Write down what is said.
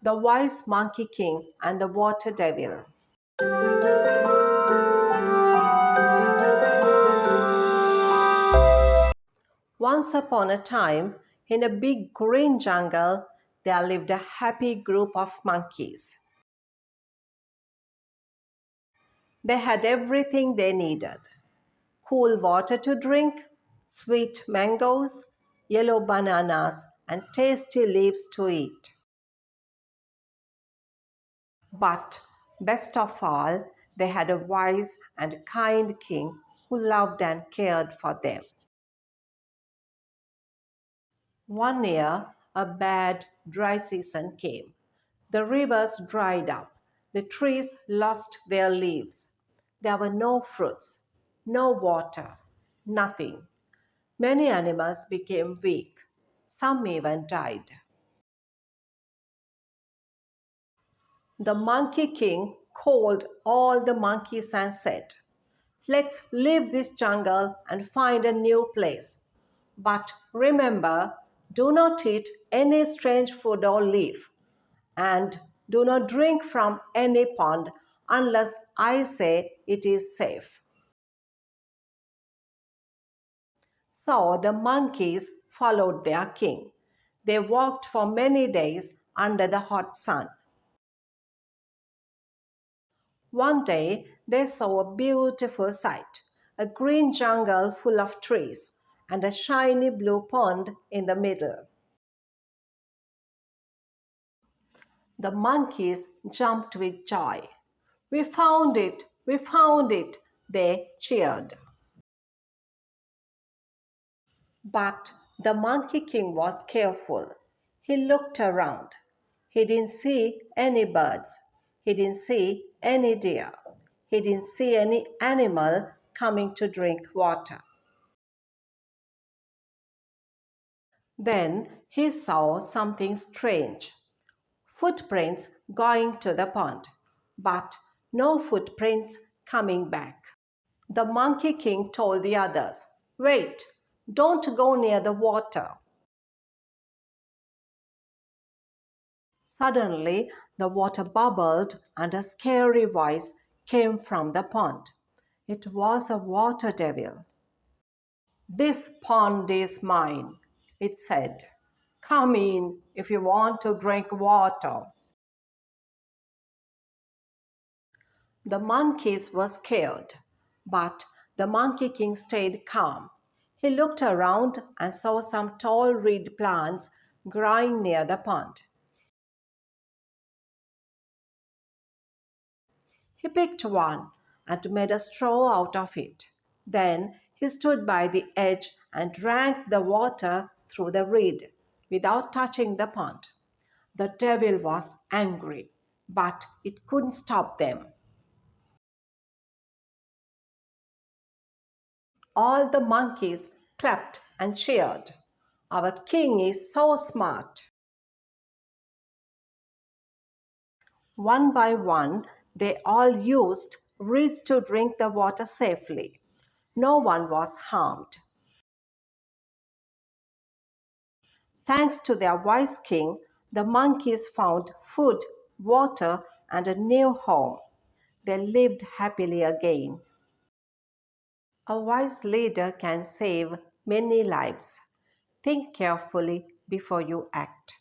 The Wise Monkey King and the Water Devil. Once upon a time, in a big green jungle, there lived a happy group of monkeys. They had everything they needed: cool water to drink, sweet mangoes, yellow bananas, and tasty leaves to eat. But best of all, they had a wise and kind king who loved and cared for them. One year, a bad, dry season came. The rivers dried up, the trees lost their leaves. There were no fruits, no water, nothing. Many animals became weak. Some even died. The Monkey King called all the monkeys and said, "Let's leave this jungle and find a new place. But remember, do not eat any strange food or leaf, and do not drink from any pond unless I say it is safe." So the monkeys followed their king. They walked for many days under the hot sun. One day they saw a beautiful sight: a green jungle full of trees and a shiny blue pond in the middle. The monkeys jumped with joy. "We found it! We found it!" they cheered. But the Monkey King was careful. He looked around. He didn't see any birds. He didn't see any deer. He didn't see any animal coming to drink water. Then he saw something strange: footprints going to the pond, but no footprints coming back. The Monkey King told the others, "Wait, don't go near the water." Suddenly, the water bubbled and a scary voice came from the pond. It was a water devil. "This pond is mine," it said. "Come in if you want to drink water." The monkeys were scared, but the Monkey King stayed calm. He looked around and saw some tall reed plants growing near the pond. He picked one and made a straw out of it. Then he stood by the edge and drank the water through the reed without touching the pond. The devil was angry, but it couldn't stop them. All the monkeys clapped and cheered. "Our king is so smart." One by one, they all used reeds to drink the water safely. No one was harmed. Thanks to their wise king, the monkeys found food, water, and a new home. They lived happily again. A wise leader can save many lives. Think carefully before you act.